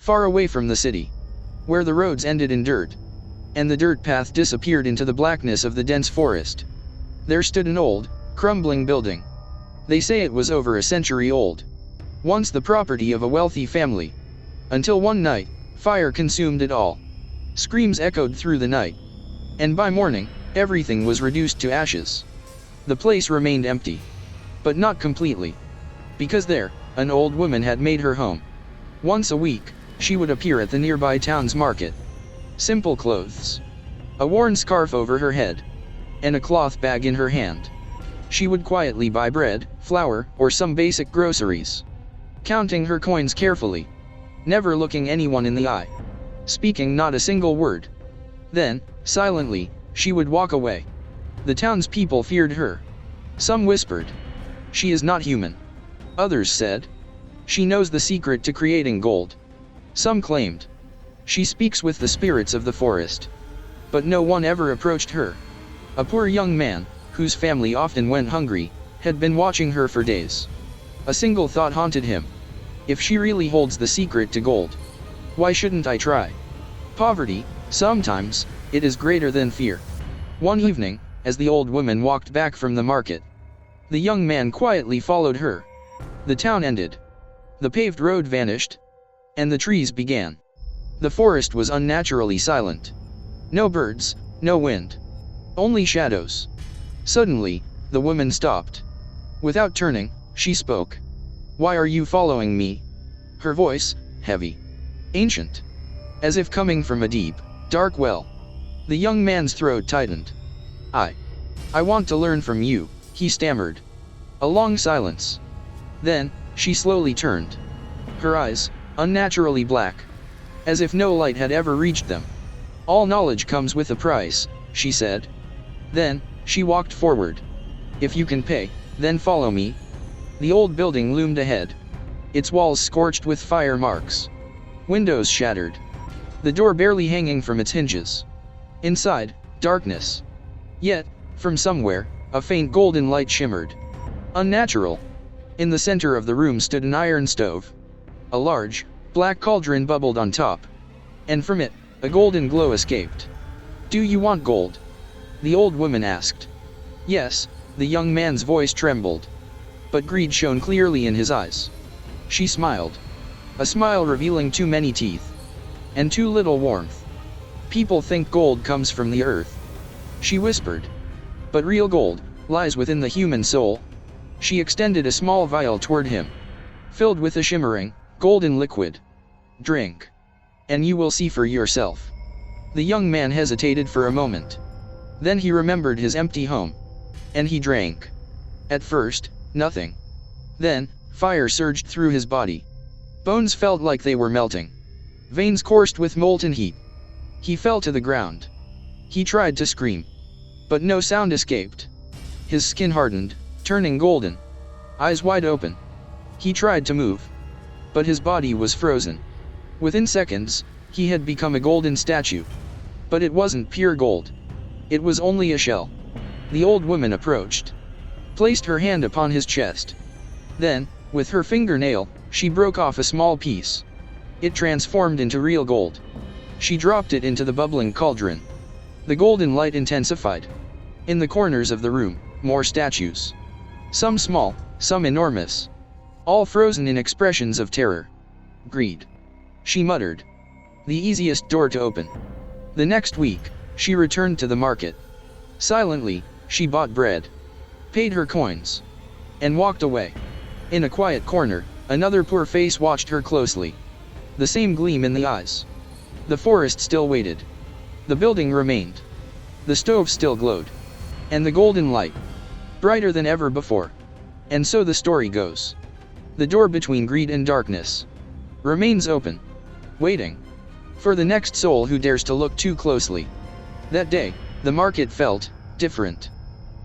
far away from the city, where the roads ended in dirt, and the dirt path disappeared into the blackness of the dense forest. There stood an old, crumbling building. They say it was over a century old, once the property of a wealthy family. Until one night, fire consumed it all. Screams echoed through the night, and by morning, everything was reduced to ashes. The place remained empty, but not completely, because there, an old woman had made her home. Once a week, she would appear at the nearby town's market. Simple clothes, a worn scarf over her head, and a cloth bag in her hand. She would quietly buy bread, flour, or some basic groceries, counting her coins carefully, never looking anyone in the eye, speaking not a single word. Then, silently, she would walk away. The townspeople feared her. Some whispered, "She is not human." Others said, "She knows the secret to creating gold." Some claimed, "She speaks with the spirits of the forest." But no one ever approached her. A poor young man, whose family often went hungry, had been watching her for days. A single thought haunted him. If she really holds the secret to gold, why shouldn't I try? Poverty, sometimes, it is greater than fear. One evening, as the old woman walked back from the market, the young man quietly followed her. The town ended. The paved road vanished, and the trees began. The forest was unnaturally silent. No birds, no wind, only shadows. Suddenly, the woman stopped. Without turning, she spoke. "Why are you following me?" Her voice, heavy, ancient, as if coming from a deep, dark well. The young man's throat tightened. I want to learn from you," he stammered. A long silence. Then, she slowly turned. Her eyes, unnaturally black, as if no light had ever reached them. "All knowledge comes with a price," she said. Then, she walked forward. "If you can pay, then follow me." The old building loomed ahead, its walls scorched with fire marks, windows shattered, the door barely hanging from its hinges. Inside, darkness. Yet, from somewhere, a faint golden light shimmered. Unnatural. In the center of the room stood an iron stove. A large, black cauldron bubbled on top, and from it, a golden glow escaped. "Do you want gold?" the old woman asked. "Yes," the young man's voice trembled, but greed shone clearly in his eyes. She smiled, a smile revealing too many teeth, and too little warmth. "People think gold comes from the earth," she whispered, "but real gold lies within the human soul." She extended a small vial toward him, filled with a shimmering, golden liquid. "Drink, and you will see for yourself." The young man hesitated for a moment. Then he remembered his empty home, and he drank. At first, nothing. Then, fire surged through his body. Bones felt like they were melting. Veins coursed with molten heat. He fell to the ground. He tried to scream, but no sound escaped. His skin hardened, turning golden. Eyes wide open. He tried to move, but his body was frozen. Within seconds, he had become a golden statue. But it wasn't pure gold. It was only a shell. The old woman approached, placed her hand upon his chest. Then, with her fingernail, she broke off a small piece. It transformed into real gold. She dropped it into the bubbling cauldron. The golden light intensified. In the corners of the room, more statues. Some small, some enormous. All frozen in expressions of terror. "Greed," she muttered. The easiest door to open. The next week, she returned to the market. Silently, she bought bread, paid her coins, and walked away. In a quiet corner, another poor face watched her closely. The same gleam in the eyes. The forest still waited. The building remained. The stove still glowed. And the golden light, brighter than ever before. And so the story goes. The door between greed and darkness remains open, waiting for the next soul who dares to look too closely. That day, the market felt different.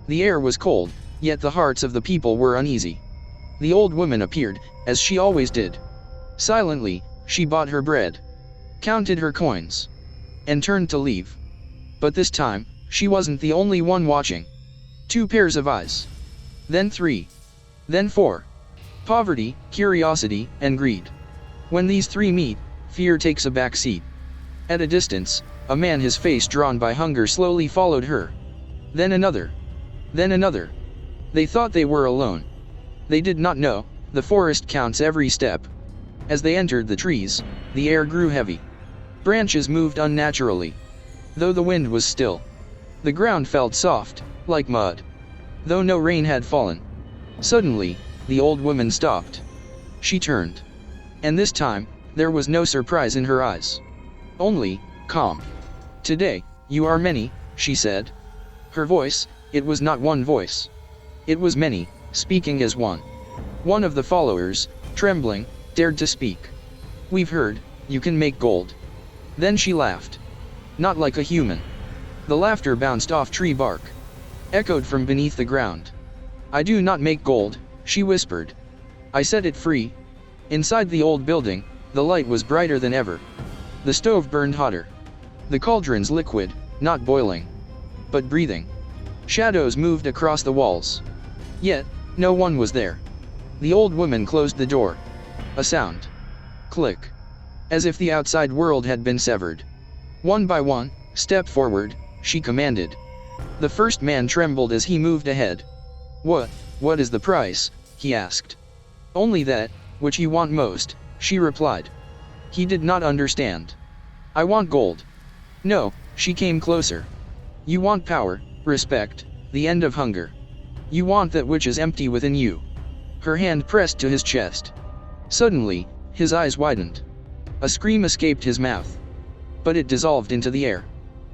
The air was cold, yet the hearts of the people were uneasy. The old woman appeared, as she always did. Silently, she bought her bread, counted her coins, and turned to leave. But this time, she wasn't the only one watching. 2 pairs of eyes. Then 3. Then 4. Poverty, curiosity, and greed. When these 3 meet, fear takes a back seat. At a distance, a man, his face drawn by hunger, slowly followed her. Then another. Then another. They thought they were alone. They did not know, the forest counts every step. As they entered the trees, the air grew heavy. Branches moved unnaturally. Though the wind was still, the ground felt soft, like mud. Though no rain had fallen. Suddenly, the old woman stopped. She turned. And this time, there was no surprise in her eyes. Only calm. "Today, you are many," she said. Her voice, it was not one voice. It was many, speaking as one. One of the followers, trembling, dared to speak. "We've heard, you can make gold." Then she laughed. Not like a human. The laughter bounced off tree bark. Echoed from beneath the ground. "I do not make gold," she whispered. "I set it free." Inside the old building, the light was brighter than ever. The stove burned hotter. The cauldron's liquid, not boiling, but breathing. Shadows moved across the walls. Yet, no one was there. The old woman closed the door. A sound. Click. As if the outside world had been severed. One by one, step forward, she commanded. The first man trembled as he moved ahead. What is the price?" he asked. "Only that, which you want most," she replied. He did not understand. "I want gold." "No," she came closer. "You want power, respect, the end of hunger. You want that which is empty within you." Her hand pressed to his chest. Suddenly, his eyes widened. A scream escaped his mouth. But it dissolved into the air.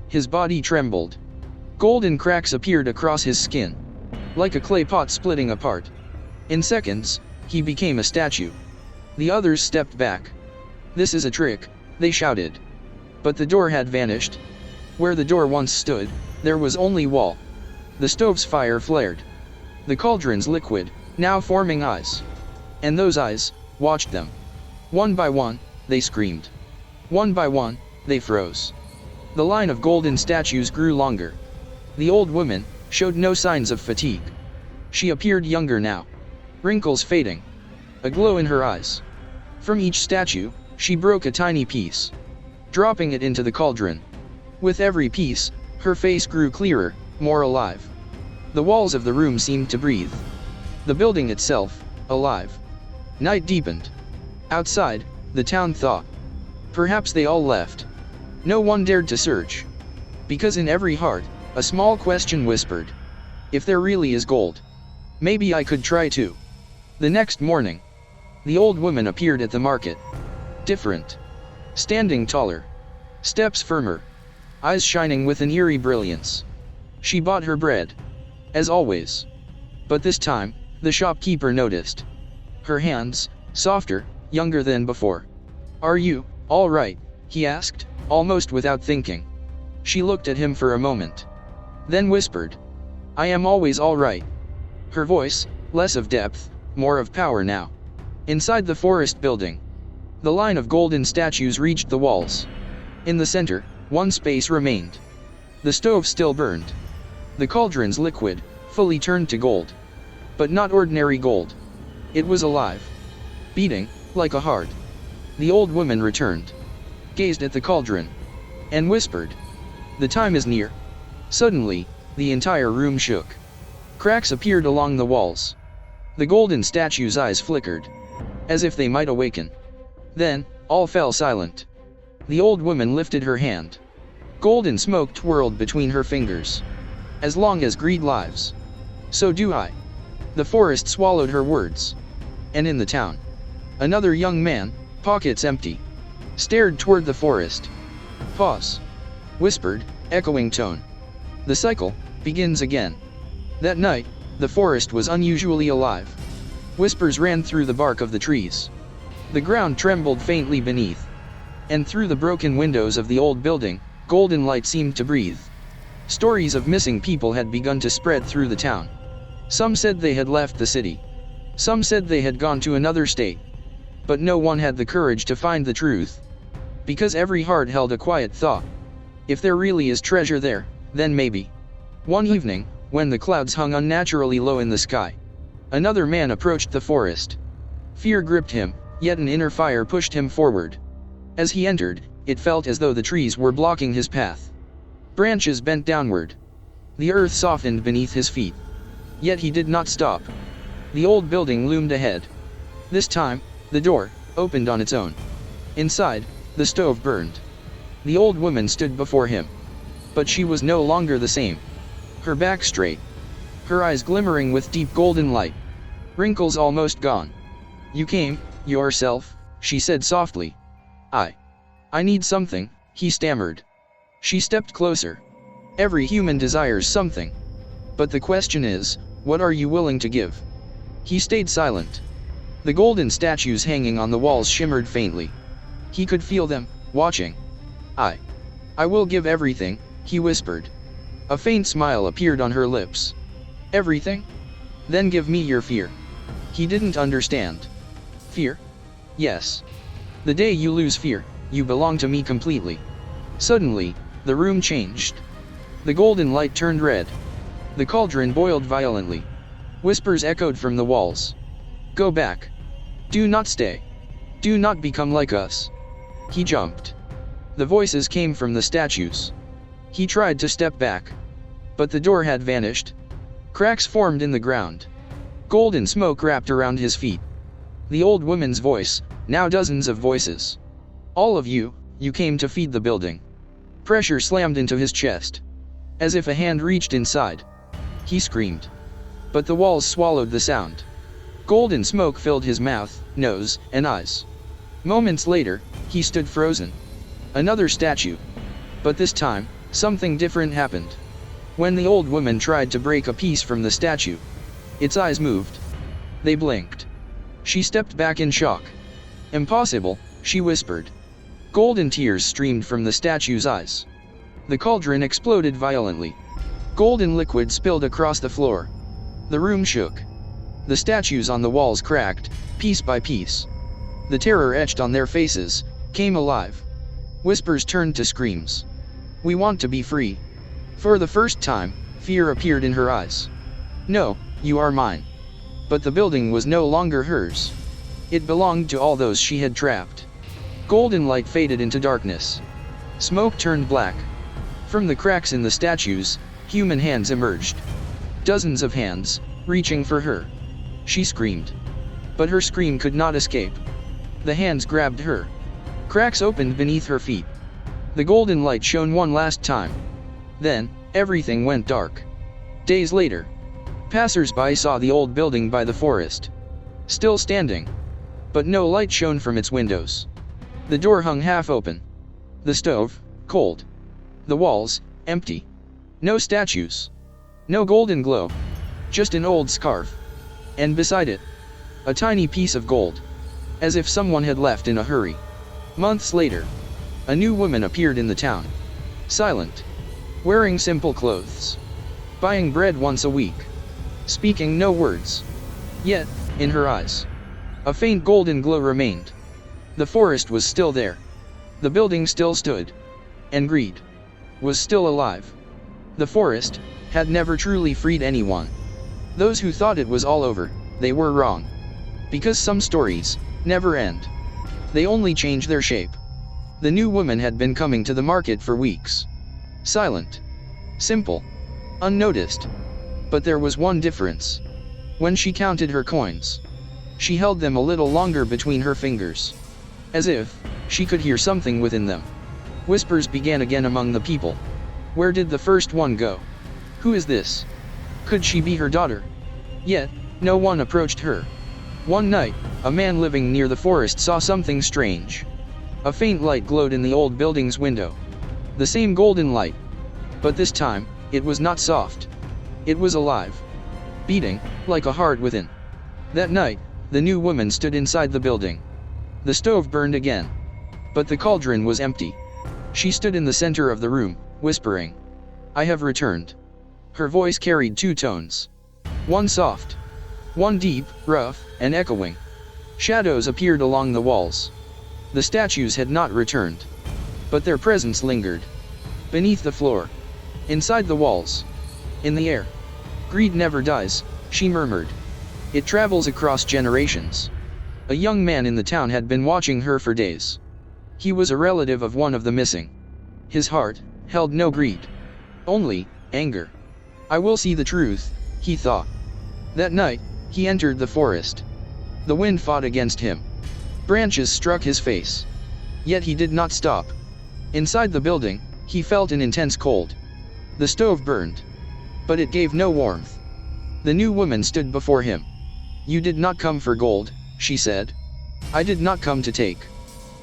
His body trembled. Golden cracks appeared across his skin. Like a clay pot splitting apart. In seconds, he became a statue. The others stepped back. "This is a trick," they shouted. But the door had vanished. Where the door once stood, there was only wall. The stove's fire flared. The cauldron's liquid, now forming eyes. And those eyes, watched them. One by one, they screamed. One by one, they froze. The line of golden statues grew longer. The old woman showed no signs of fatigue. She appeared younger now. Wrinkles fading. A glow in her eyes. From each statue, she broke a tiny piece, dropping it into the cauldron. With every piece, her face grew clearer, more alive. The walls of the room seemed to breathe. The building itself, alive. Night deepened. Outside, the town thought. Perhaps they all left. No one dared to search. Because in every heart, a small question whispered. If there really is gold, maybe I could try too. The next morning, the old woman appeared at the market. Different. Standing taller. Steps firmer. Eyes shining with an eerie brilliance. She bought her bread. As always. But this time, the shopkeeper noticed. Her hands, softer, younger than before. "Are you all right?" he asked, almost without thinking. She looked at him for a moment. Then whispered. "I am always all right." Her voice, less of depth, more of power now. Inside the forest building, the line of golden statues reached the walls. In the center, one space remained. The stove still burned. The cauldron's liquid, fully turned to gold. But not ordinary gold. It was alive. Beating, like a heart. The old woman returned. Gazed at the cauldron. And whispered. "The time is near." Suddenly, the entire room shook. Cracks appeared along the walls. The golden statue's eyes flickered. As if they might awaken. Then, all fell silent. The old woman lifted her hand. Golden smoke twirled between her fingers. "As long as greed lives, so do I." The forest swallowed her words. And in the town, another young man, pockets empty, stared toward the forest. "Pause," whispered, echoing tone. "The cycle begins again." That night, the forest was unusually alive. Whispers ran through the bark of the trees. The ground trembled faintly beneath. And through the broken windows of the old building, golden light seemed to breathe. Stories of missing people had begun to spread through the town. Some said they had left the city. Some said they had gone to another state. But no one had the courage to find the truth. Because every heart held a quiet thought. If there really is treasure there, then maybe. One evening, when the clouds hung unnaturally low in the sky, another man approached the forest. Fear gripped him, yet an inner fire pushed him forward. As he entered, it felt as though the trees were blocking his path. Branches bent downward. The earth softened beneath his feet. Yet he did not stop. The old building loomed ahead. This time, the door opened on its own. Inside, the stove burned. The old woman stood before him. But she was no longer the same. Her back straight. Her eyes glimmering with deep golden light. Wrinkles almost gone. "You came, yourself," she said softly. I need something," he stammered. She stepped closer. Every human desires something. But the question is, what are you willing to give? He stayed silent. The golden statues hanging on the walls shimmered faintly. He could feel them, watching. I will give everything," he whispered. A faint smile appeared on her lips. "Everything? Then give me your fear." He didn't understand. Fear? Yes. The day you lose fear, you belong to me completely. Suddenly, the room changed. The golden light turned red. The cauldron boiled violently. Whispers echoed from the walls. "Go back. Do not stay. Do not become like us." He jumped. The voices came from the statues. He tried to step back. But the door had vanished. Cracks formed in the ground. Golden smoke wrapped around his feet. The old woman's voice, now dozens of voices. "All of you, you came to feed the building." Pressure slammed into his chest. As if a hand reached inside. He screamed. But the walls swallowed the sound. Golden smoke filled his mouth, nose, and eyes. Moments later, he stood frozen. Another statue. But this time, something different happened. When the old woman tried to break a piece from the statue, its eyes moved. They blinked. She stepped back in shock. "Impossible," she whispered. Golden tears streamed from the statue's eyes. The cauldron exploded violently. Golden liquid spilled across the floor. The room shook. The statues on the walls cracked, piece by piece. The terror etched on their faces came alive. Whispers turned to screams. "We want to be free." For the first time, fear appeared in her eyes. "No, you are mine." But the building was no longer hers. It belonged to all those she had trapped. Golden light faded into darkness. Smoke turned black. From the cracks in the statues, human hands emerged. Dozens of hands, reaching for her. She screamed. But her scream could not escape. The hands grabbed her. Cracks opened beneath her feet. The golden light shone one last time. Then, everything went dark. Days later, passers-by saw the old building by the forest. Still standing. But no light shone from its windows. The door hung half open. The stove, cold. The walls, empty. No statues. No golden glow. Just an old scarf. And beside it, a tiny piece of gold. As if someone had left in a hurry. Months later, a new woman appeared in the town. Silent. Wearing simple clothes. Buying bread once a week. Speaking no words. Yet, in her eyes, a faint golden glow remained. The forest was still there. The building still stood. And greed was still alive. The forest had never truly freed anyone. Those who thought it was all over, they were wrong. Because some stories never end. They only change their shape. The new woman had been coming to the market for weeks. Silent. Simple. Unnoticed. But there was one difference. When she counted her coins, she held them a little longer between her fingers. As if she could hear something within them. Whispers began again among the people. Where did the first one go? Who is this? Could she be her daughter? Yet, no one approached her. One night, a man living near the forest saw something strange. A faint light glowed in the old building's window. The same golden light. But this time, it was not soft. It was alive. Beating, like a heart within. That night, the new woman stood inside the building. The stove burned again. But the cauldron was empty. She stood in the center of the room, whispering. "I have returned." Her voice carried two tones. One soft. One deep, rough, and echoing. Shadows appeared along the walls. The statues had not returned. But their presence lingered. Beneath the floor. Inside the walls. In the air. "Greed never dies," she murmured. "It travels across generations." A young man in the town had been watching her for days. He was a relative of one of the missing. His heart held no greed, only anger. I will see the truth, he thought. That night, he entered the forest. The wind fought against him. Branches struck his face. Yet he did not stop. Inside the building, he felt an intense cold. The stove burned, but it gave no warmth. The new woman stood before him. You did not come for gold, she said. I did not come to take.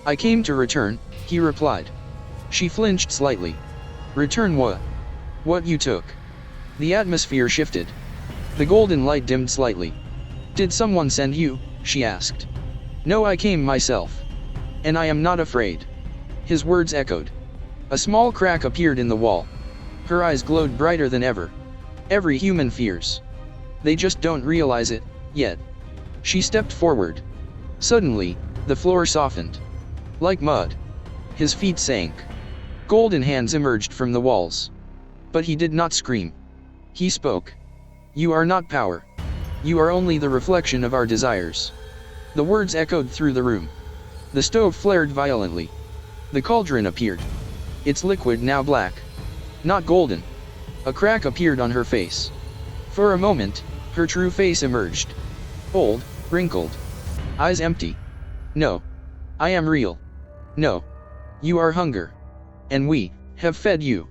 I came to return, he replied. She flinched slightly. Return what? What you took. The atmosphere shifted. The golden light dimmed slightly. Did someone send you? She asked. No, I came myself. And I am not afraid. His words echoed. A small crack appeared in the wall. Her eyes glowed brighter than ever. Every human fears. They just don't realize it, yet. She stepped forward. Suddenly, the floor softened. Like mud. His feet sank. Golden hands emerged from the walls. But he did not scream. He spoke. You are not power. You are only the reflection of our desires. The words echoed through the room. The stove flared violently. The cauldron appeared. Its liquid now black. Not golden. A crack appeared on her face. For a moment, her true face emerged. Old, wrinkled. Eyes empty. No. I am real. No. You are hunger. And we have fed you.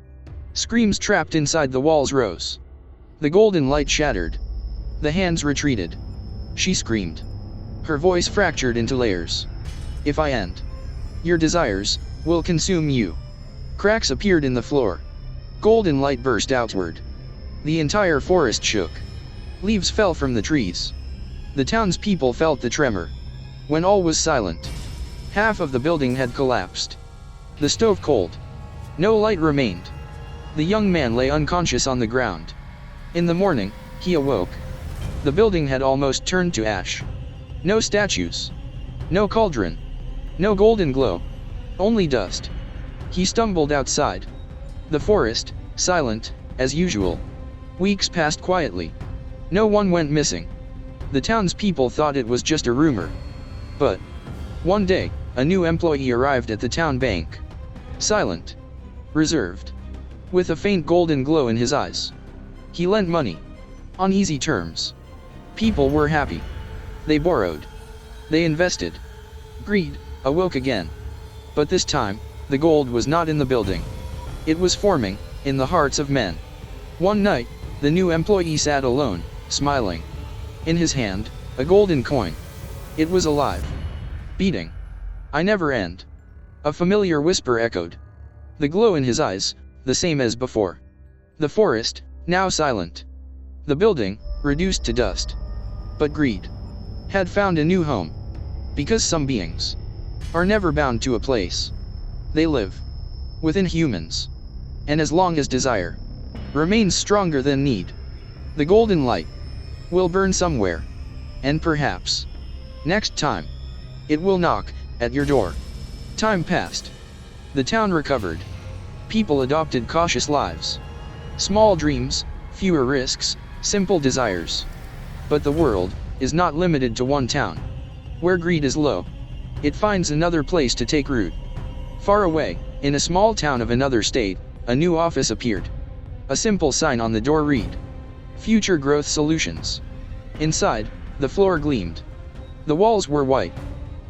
Screams trapped inside the walls rose. The golden light shattered. The hands retreated. She screamed. Her voice fractured into layers. If I end your desires, will consume you. Cracks appeared in the floor. Golden light burst outward. The entire forest shook. Leaves fell from the trees. The townspeople felt the tremor. When all was silent, half of the building had collapsed. The stove cold. No light remained. The young man lay unconscious on the ground. In the morning, he awoke. The building had almost turned to ash. No statues. No cauldron. No golden glow. Only dust. He stumbled outside. The forest, silent, as usual. Weeks passed quietly. No one went missing. The townspeople thought it was just a rumor. But one day, a new employee arrived at the town bank. Silent. Reserved. With a faint golden glow in his eyes. He lent money. On easy terms. People were happy. They borrowed. They invested. Greed awoke again. But this time, the gold was not in the building. It was forming, in the hearts of men. One night, the new employee sat alone, smiling. In his hand, a golden coin. It was alive. Beating. I never end. A familiar whisper echoed. The glow in his eyes, the same as before. The forest, now silent. The building, reduced to dust. But greed had found a new home. Because some beings are never bound to a place. They live within humans. And as long as desire remains stronger than need, the golden light will burn somewhere. And perhaps, next time, it will knock at your door. Time passed. The town recovered. People adopted cautious lives. Small dreams, fewer risks, simple desires. But the world is not limited to one town. Where greed is low, it finds another place to take root. Far away, in a small town of another state, a new office appeared. A simple sign on the door read, Future Growth Solutions. Inside, the floor gleamed. The walls were white.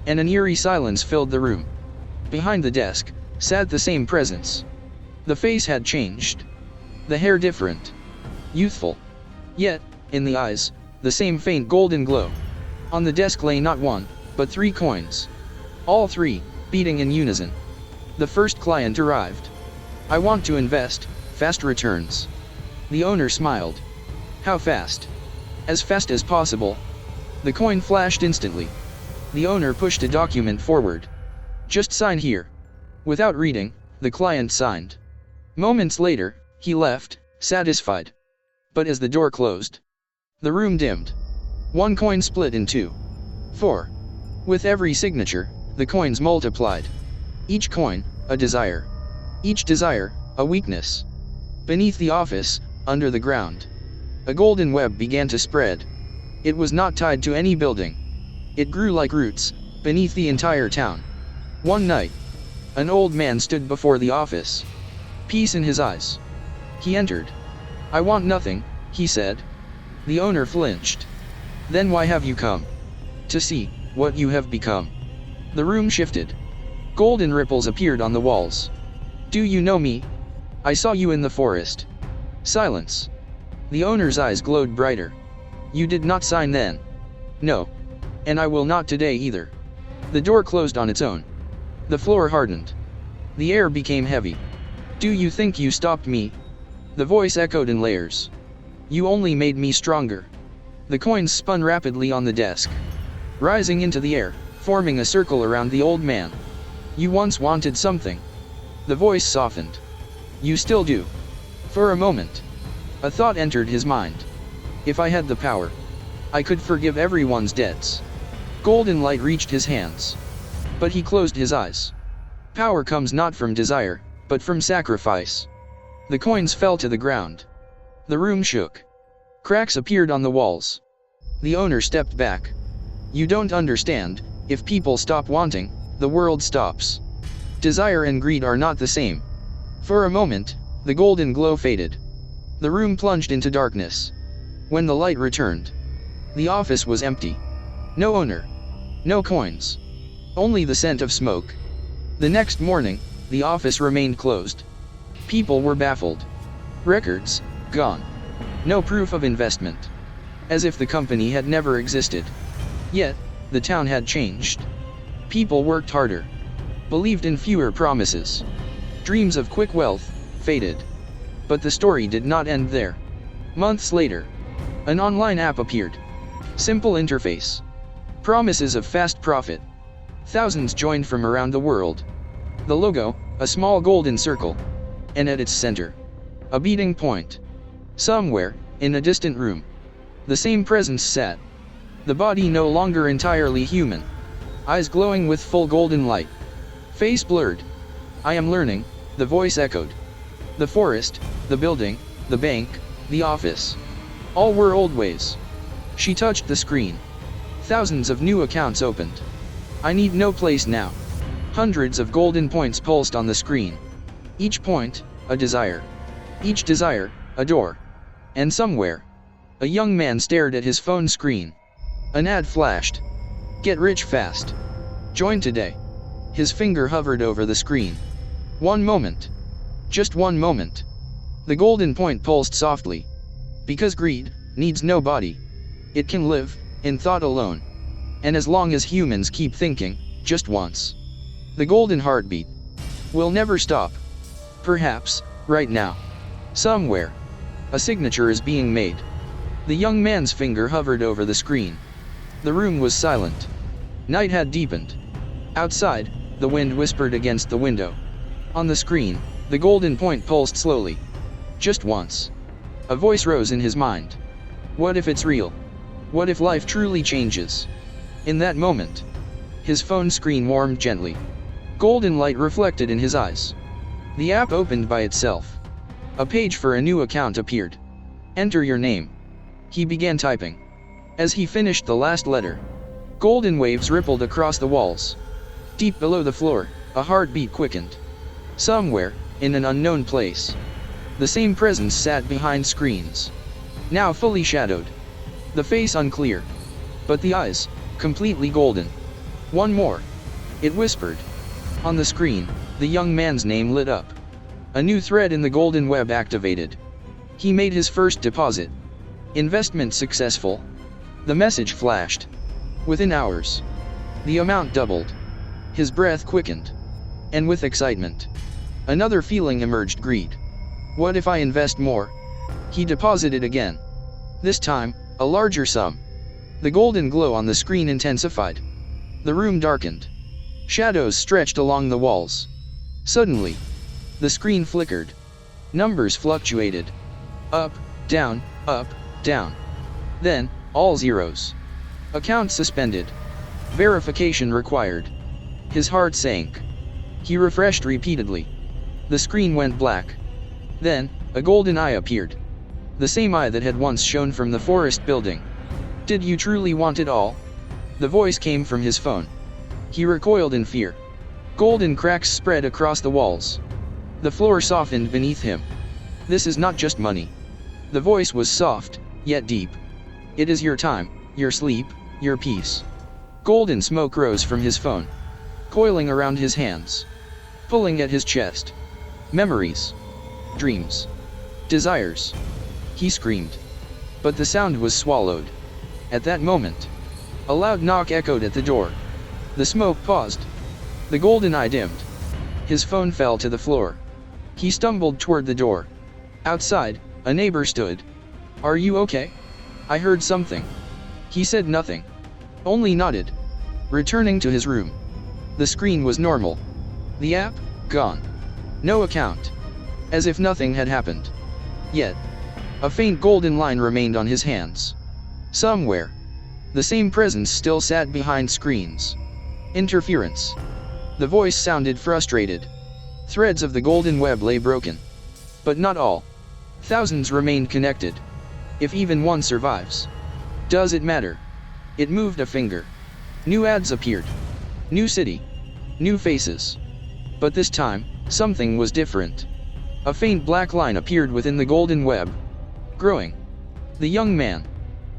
And an eerie silence filled the room. Behind the desk, sat the same presence. The face had changed. The hair different. Youthful. Yet, in the eyes, the same faint golden glow. On the desk lay not one, but 3 coins. All 3, beating in unison. The first client arrived. I want to invest, fast returns. The owner smiled. How fast? As fast as possible. The coin flashed instantly. The owner pushed a document forward. Just sign here. Without reading, the client signed. Moments later, he left, satisfied. But as the door closed, the room dimmed. 1 coin split in 2. 4. With every signature, the coins multiplied. Each coin, a desire. Each desire, a weakness. Beneath the office, under the ground, a golden web began to spread. It was not tied to any building. It grew like roots, beneath the entire town. One night, An old man stood before the office, peace in his eyes. He entered. "I want nothing," he said. The owner flinched. "Then why have you come?" "To see what you have become." The room shifted. Golden ripples appeared on the walls. "Do you know me? I saw you in the forest." Silence. The owner's eyes glowed brighter. "You did not sign then?" "No. And I will not today either." The door closed on its own. The floor hardened. The air became heavy. "Do you think you stopped me?" The voice echoed in layers. "You only made me stronger." The coins spun rapidly on the desk, rising into the air, forming a circle around the old man. "You once wanted something." The voice softened. "You still do." For a moment, a thought entered his mind. "If I had the power, I could forgive everyone's debts." Golden light reached his hands, but he closed his eyes. Power comes not from desire, but from sacrifice. The coins fell to the ground. The room shook. Cracks appeared on the walls. The owner stepped back. "You don't understand. If people stop wanting, the world stops. Desire and greed are not the same." For a moment, the golden glow faded. The room plunged into darkness. When the light returned, the office was empty. No owner. No coins. Only the scent of smoke. The next morning, the office remained closed. People were baffled. Records, gone. No proof of investment. As if the company had never existed. Yet, the town had changed. People worked harder. Believed in fewer promises. Dreams of quick wealth faded. But the story did not end there. Months later, an online app appeared. Simple interface. Promises of fast profit. Thousands joined from around the world. The logo, a small golden circle. And at its center, a beating point. Somewhere, in a distant room, the same presence sat. The body no longer entirely human. Eyes glowing with full golden light. Face blurred. "I am learning," the voice echoed. The forest, the building, the bank, the office. All were old ways. She touched the screen. Thousands of new accounts opened. "I need no place now." Hundreds of golden points pulsed on the screen. Each point, a desire. Each desire, a door. And somewhere, a young man stared at his phone screen. An ad flashed. "Get rich fast. Join today." His finger hovered over the screen. One moment. Just one moment. The golden point pulsed softly. Because greed needs no body. It can live in thought alone. And as long as humans keep thinking, just once, the golden heartbeat will never stop. Perhaps, right now, somewhere, a signature is being made. The young man's finger hovered over the screen. The room was silent. Night had deepened. Outside, the wind whispered against the window. On the screen, the golden point pulsed slowly. Just once. A voice rose in his mind. What if it's real? What if life truly changes? In that moment, his phone screen warmed gently. Golden light reflected in his eyes. The app opened by itself. A page for a new account appeared. Enter your name. He began typing. As he finished the last letter, golden waves rippled across the walls. Deep below the floor, a heartbeat quickened. Somewhere, in an unknown place, the same presence sat behind screens. Now fully shadowed. The face unclear. But the eyes, completely golden. One more. It whispered. On the screen, the young man's name lit up. A new thread in the golden web activated. He made his first deposit. Investment successful. The message flashed. Within hours, the amount doubled. His breath quickened. And with excitement, another feeling emerged: greed. What if I invest more? He deposited again. This time, a larger sum. The golden glow on the screen intensified. The room darkened. Shadows stretched along the walls. Suddenly, the screen flickered. Numbers fluctuated. Up, down, up, down. Then, all zeros. Account suspended. Verification required. His heart sank. He refreshed repeatedly. The screen went black. Then, a golden eye appeared. The same eye that had once shone from the forest building. Did you truly want it all? The voice came from his phone. He recoiled in fear. Golden cracks spread across the walls. The floor softened beneath him. This is not just money. The voice was soft, yet deep. It is your time, your sleep, your peace. Golden smoke rose from his phone, coiling around his hands, pulling at his chest. Memories. Dreams. Desires. He screamed. But the sound was swallowed. At that moment, a loud knock echoed at the door. The smoke paused. The golden eye dimmed. His phone fell to the floor. He stumbled toward the door. Outside, a neighbor stood. "Are you okay? I heard something." He said nothing, only nodded. Returning to his room. The screen was normal. The app, gone. No account. As if nothing had happened. Yet, a faint golden line remained on his hands. Somewhere, the same presence still sat behind screens. Interference. The voice sounded frustrated. Threads of the golden web lay broken. But not all. Thousands remained connected. If even one survives. Does it matter? It moved a finger. New ads appeared. New city. New faces. But this time, something was different. A faint black line appeared within the golden web. Growing. The young man,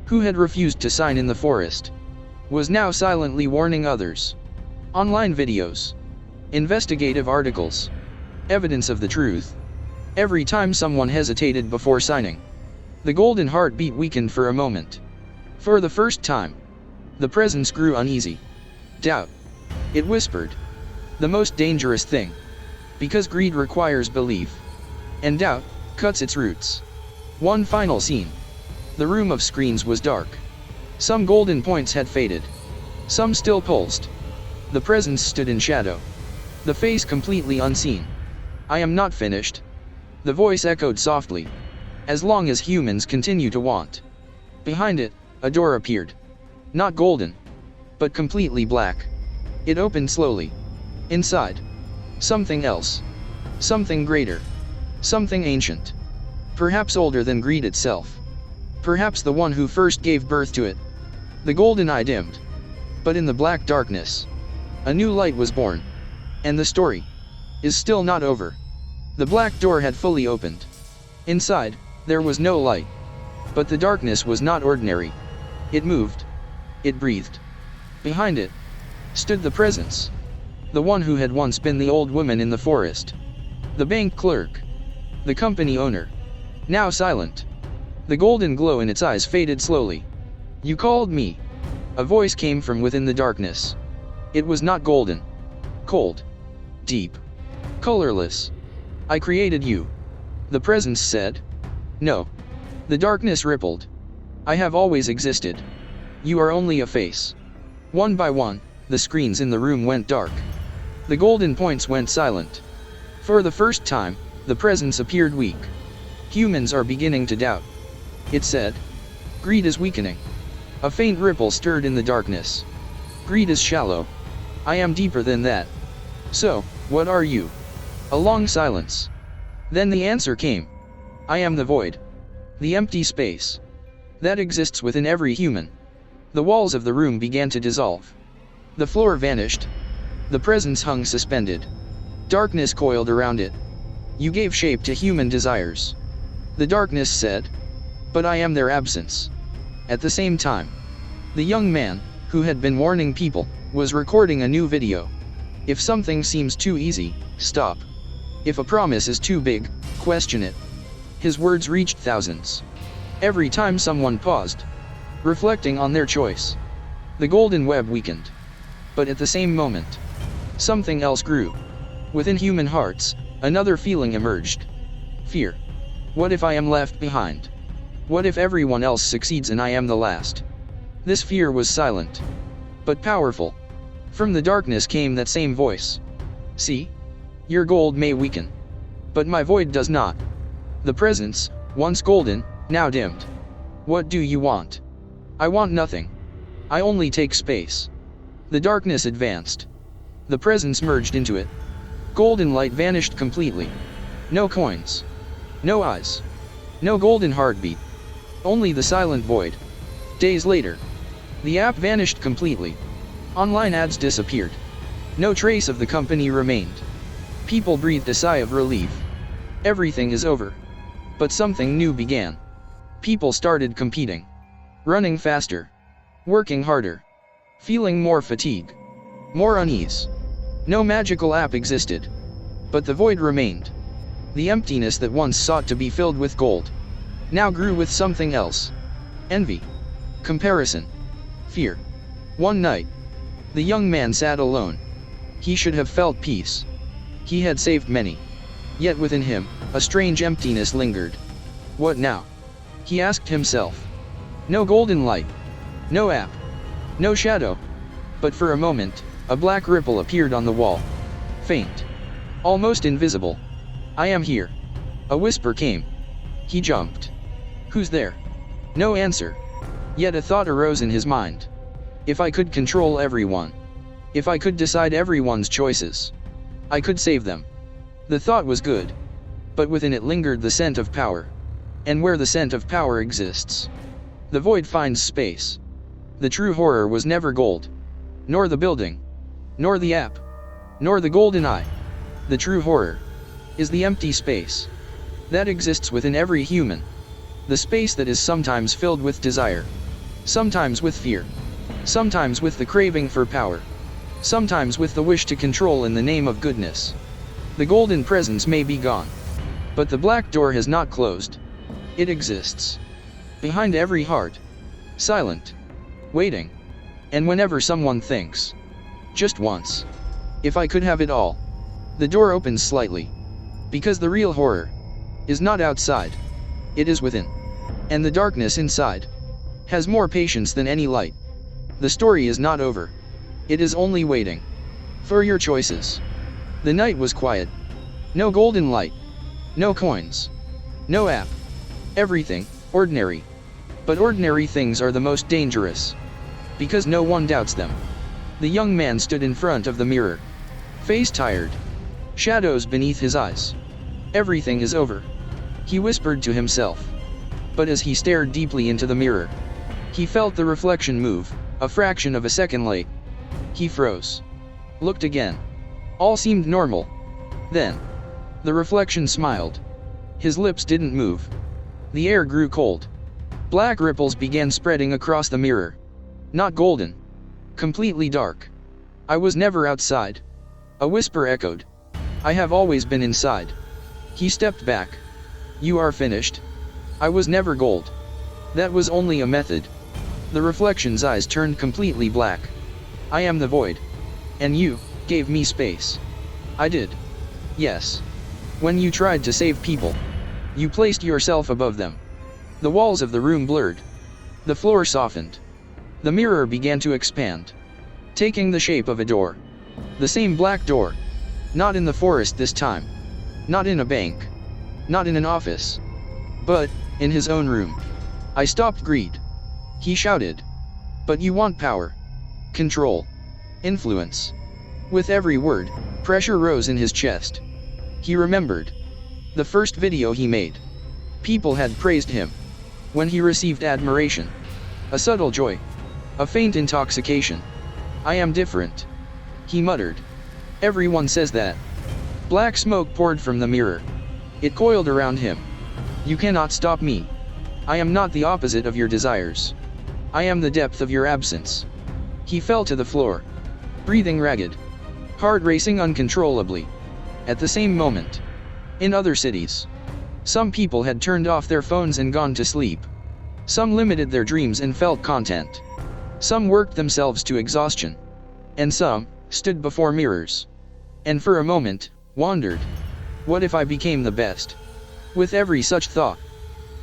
who had refused to sign in the forest, was now silently warning others. Online videos. Investigative articles. Evidence of the truth. Every time someone hesitated before signing, the golden heartbeat weakened for a moment. For the first time, the presence grew uneasy. Doubt. It whispered. The most dangerous thing. Because greed requires belief. And doubt cuts its roots. One final scene. The room of screens was dark. Some golden points had faded. Some still pulsed. The presence stood in shadow. The face completely unseen. "I am not finished." The voice echoed softly. "As long as humans continue to want." Behind it, a door appeared. Not golden, but completely black. It opened slowly. Inside, something else. Something greater. Something ancient. Perhaps older than greed itself. Perhaps the one who first gave birth to it. The golden eye dimmed. But in the black darkness, a new light was born. And the story is still not over. The black door had fully opened. Inside, there was no light. But the darkness was not ordinary. It moved. It breathed. Behind it stood the presence. The one who had once been the old woman in the forest. The bank clerk. The company owner. Now silent. The golden glow in its eyes faded slowly. "You called me." A voice came from within the darkness. It was not golden. Cold. Deep. Colorless. "I created you." The presence said. "No." The darkness rippled. "I have always existed. You are only a face." One by one, the screens in the room went dark. The golden points went silent. For the first time, the presence appeared weak. "Humans are beginning to doubt," it said. "Greed is weakening." A faint ripple stirred in the darkness. "Greed is shallow. I am deeper than that. So, what are you?" A long silence. Then the answer came. "I am the void. The empty space that exists within every human." The walls of the room began to dissolve. The floor vanished. The presence hung suspended. Darkness coiled around it. "You gave shape to human desires," the darkness said. "But I am their absence." At the same time, the young man, who had been warning people, was recording a new video. If something seems too easy, stop. If a promise is too big, question it. His words reached thousands. Every time someone paused, reflecting on their choice, the golden web weakened. But at the same moment, something else grew. Within human hearts, another feeling emerged. Fear. What if I am left behind? What if everyone else succeeds and I am the last? This fear was silent, but powerful. From the darkness came that same voice. "See? Your gold may weaken, but my void does not." The presence, once golden, now dimmed. "What do you want?" "I want nothing. I only take space." The darkness advanced. The presence merged into it. Golden light vanished completely. No coins. No eyes. No golden heartbeat. Only the silent void. Days later, the app vanished completely. Online ads disappeared. No trace of the company remained. People breathed a sigh of relief. Everything is over. But something new began. People started competing. Running faster. Working harder. Feeling more fatigue. More unease. No magical app existed. But the void remained. The emptiness that once sought to be filled with gold now grew with something else. Envy. Comparison. Fear. One night, the young man sat alone. He should have felt peace. He had saved many. Yet within him, a strange emptiness lingered. What now? He asked himself. No golden light. No app. No shadow. But for a moment, a black ripple appeared on the wall. Faint. Almost invisible. I am here. A whisper came. He jumped. Who's there? No answer. Yet a thought arose in his mind. If I could control everyone. If I could decide everyone's choices. I could save them. The thought was good. But within it lingered the scent of power. And where the scent of power exists, the void finds space. The true horror was never gold. Nor the building. Nor the app. Nor the golden eye. The true horror is the empty space that exists within every human. The space that is sometimes filled with desire. Sometimes with fear. Sometimes with the craving for power. Sometimes with the wish to control in the name of goodness. The golden presence may be gone. But the black door has not closed. It exists. Behind every heart. Silent. Waiting. And whenever someone thinks. Just once. If I could have it all. The door opens slightly. Because the real horror is not outside. It is within. And the darkness inside has more patience than any light. The story is not over. It is only waiting for your choices. The night was quiet. No golden light. No coins. No app. Everything, ordinary. But ordinary things are the most dangerous. Because no one doubts them. The young man stood in front of the mirror. Face tired. Shadows beneath his eyes. Everything is over. He whispered to himself. But as he stared deeply into the mirror, he felt the reflection move, a fraction of a second late. He froze. Looked again. All seemed normal. Then, the reflection smiled. His lips didn't move. The air grew cold. Black ripples began spreading across the mirror. Not golden. Completely dark. I was never outside. A whisper echoed. I have always been inside. He stepped back. You are finished. I was never gold. That was only a method. The reflection's eyes turned completely black. I am the void. And you gave me space. I did. Yes. When you tried to save people, you placed yourself above them. The walls of the room blurred. The floor softened. The mirror began to expand, taking the shape of a door. The same black door. Not in the forest this time. Not in a bank. Not in an office. But, in his own room. I stopped greed. He shouted. But you want power. Control. Influence. With every word, pressure rose in his chest. He remembered the first video he made. People had praised him. When he received admiration. A subtle joy. A faint intoxication. I am different. He muttered. Everyone says that. Black smoke poured from the mirror. It coiled around him. You cannot stop me. I am not the opposite of your desires. I am the depth of your absence. He fell to the floor. Breathing ragged. Heart racing uncontrollably. At the same moment. In other cities. Some people had turned off their phones and gone to sleep. Some limited their dreams and felt content. Some worked themselves to exhaustion. And some stood before mirrors. And for a moment, wondered. What if I became the best? With every such thought,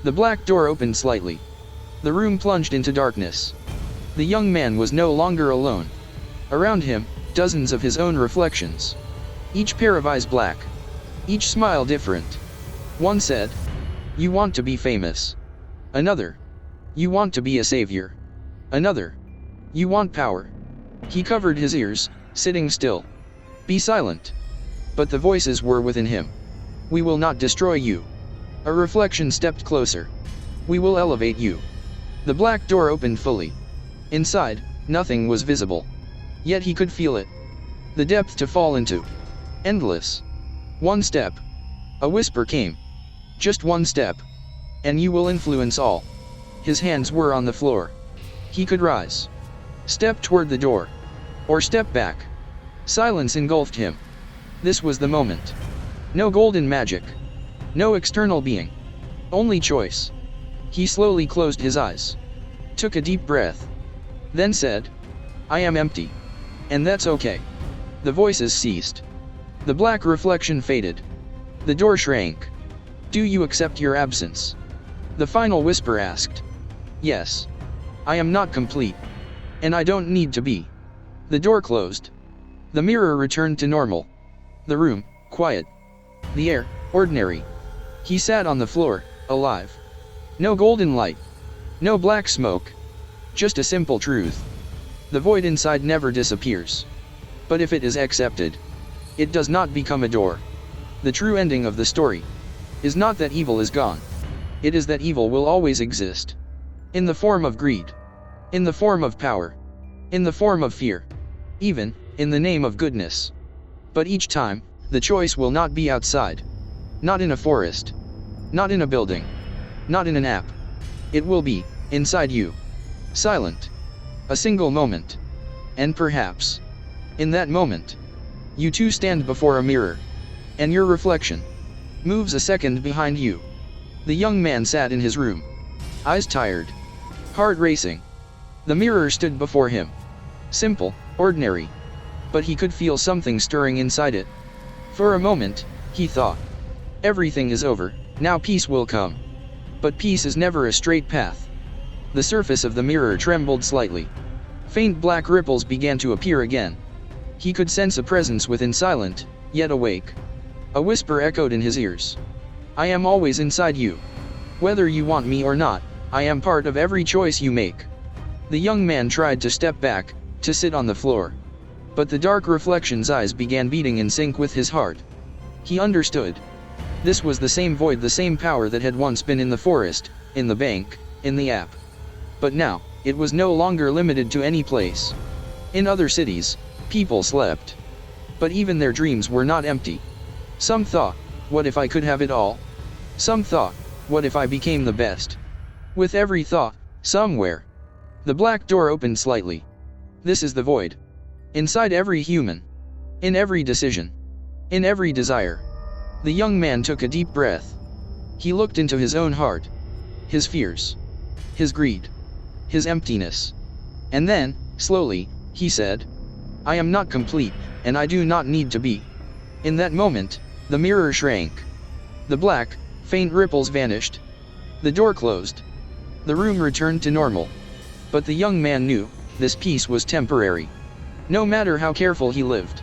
the black door opened slightly. The room plunged into darkness. The young man was no longer alone. Around him, dozens of his own reflections. Each pair of eyes black. Each smile different. One said, "You want to be famous." Another, "You want to be a savior." Another, "You want power." He covered his ears, sitting still. Be silent. But the voices were within him. We will not destroy you. A reflection stepped closer. We will elevate you. The black door opened fully. Inside, nothing was visible. Yet he could feel it. The depth to fall into. Endless. One step. A whisper came. Just one step. And you will influence all. His hands were on the floor. He could rise. Step toward the door. Or step back. Silence engulfed him. This was the moment. No golden magic. No external being. Only choice. He slowly closed his eyes. Took a deep breath. Then said, I am empty. And that's okay. The voices ceased. The black reflection faded. The door shrank. Do you accept your absence? The final whisper asked. Yes. I am not complete. And I don't need to be. The door closed. The mirror returned to normal. The room, quiet. The air, ordinary. He sat on the floor, alive. No golden light. No black smoke. Just a simple truth. The void inside never disappears. But if it is accepted, it does not become a door. The true ending of the story is not that evil is gone. It is that evil will always exist. In the form of greed. In the form of power. In the form of fear. Even in the name of goodness. But each time, the choice will not be outside. Not in a forest. Not in a building. Not in an app. It will be inside you. Silent. A single moment. And perhaps, in that moment, you too stand before a mirror. And your reflection moves a second behind you. The young man sat in his room. Eyes tired. Heart racing. The mirror stood before him. Simple, ordinary. But he could feel something stirring inside it. For a moment, he thought, everything is over, now peace will come. But peace is never a straight path. The surface of the mirror trembled slightly. Faint black ripples began to appear again. He could sense a presence within, silent, yet awake. A whisper echoed in his ears. I am always inside you. Whether you want me or not, I am part of every choice you make. The young man tried to step back, to sit on the floor. But the dark reflection's eyes began beating in sync with his heart. He understood. This was the same void, the same power that had once been in the forest, in the bank, in the app. But now, it was no longer limited to any place. In other cities, people slept. But even their dreams were not empty. Some thought, what if I could have it all? Some thought, what if I became the best? With every thought, somewhere, the black door opened slightly. This is the void. Inside every human. In every decision. In every desire. The young man took a deep breath. He looked into his own heart. His fears. His greed. His emptiness. And then, slowly, he said, I am not complete, and I do not need to be. In that moment, the mirror shrank. The black, faint ripples vanished. The door closed. The room returned to normal. But the young man knew, this peace was temporary. No matter how careful he lived.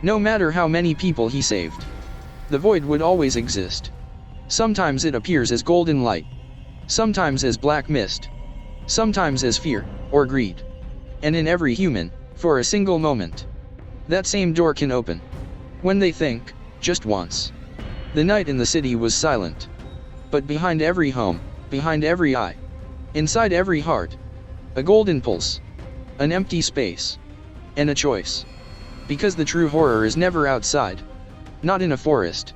No matter how many people he saved. The void would always exist. Sometimes it appears as golden light. Sometimes as black mist. Sometimes as fear, or greed. And in every human, for a single moment, that same door can open. When they think, just once. The night in the city was silent. But behind every home, behind every eye, inside every heart, a golden pulse. An empty space. And a choice. Because the true horror is never outside. Not in a forest.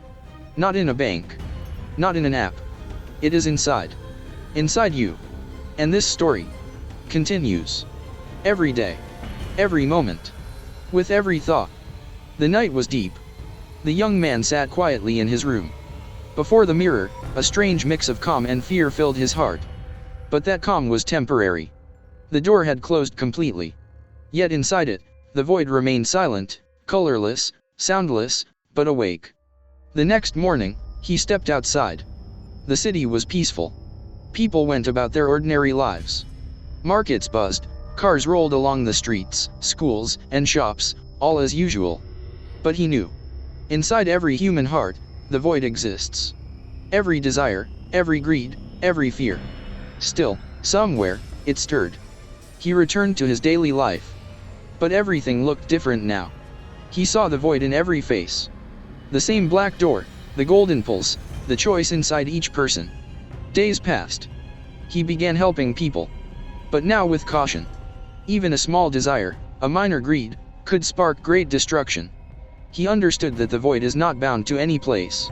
Not in a bank. Not in an app. It is inside. Inside you. And this story continues. Every day. Every moment. With every thought. The night was deep. The young man sat quietly in his room. Before the mirror, a strange mix of calm and fear filled his heart. But that calm was temporary. The door had closed completely. Yet inside it, the void remained silent, colorless, soundless, but awake. The next morning, he stepped outside. The city was peaceful. People went about their ordinary lives. Markets buzzed, cars rolled along the streets, schools and shops, all as usual. But he knew. Inside every human heart, the void exists. Every desire, every greed, every fear. Still, somewhere, it stirred. He returned to his daily life. But everything looked different now. He saw the void in every face. The same black door, the golden pulse, the choice inside each person. Days passed. He began helping people. But now with caution. Even a small desire, a minor greed, could spark great destruction. He understood that the void is not bound to any place.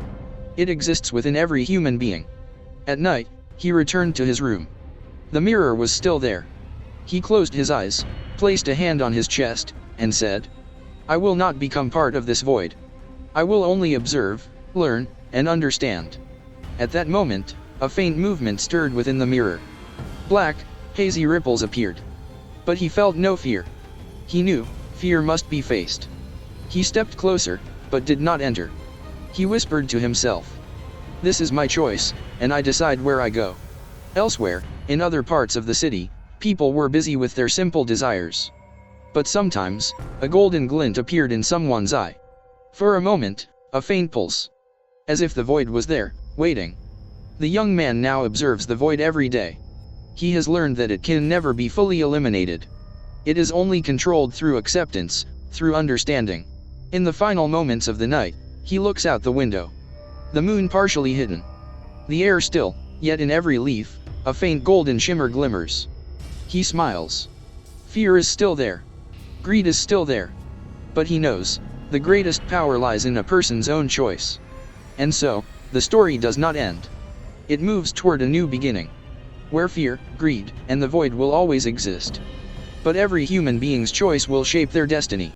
It exists within every human being. At night, he returned to his room. The mirror was still there. He closed his eyes, placed a hand on his chest, and said, "I will not become part of this void. I will only observe, learn, and understand." At that moment, a faint movement stirred within the mirror. Black, hazy ripples appeared. But he felt no fear. He knew, fear must be faced. He stepped closer, but did not enter. He whispered to himself, "This is my choice, and I decide where I go." Elsewhere, in other parts of the city, people were busy with their simple desires. But sometimes, a golden glint appeared in someone's eye. For a moment, a faint pulse. As if the void was there, waiting. The young man now observes the void every day. He has learned that it can never be fully eliminated. It is only controlled through acceptance, through understanding. In the final moments of the night, he looks out the window. The moon partially hidden. The air still, yet in every leaf, a faint golden shimmer glimmers. He smiles. Fear is still there. Greed is still there. But he knows, the greatest power lies in a person's own choice. And so, the story does not end. It moves toward a new beginning, where fear, greed, and the void will always exist. But every human being's choice will shape their destiny.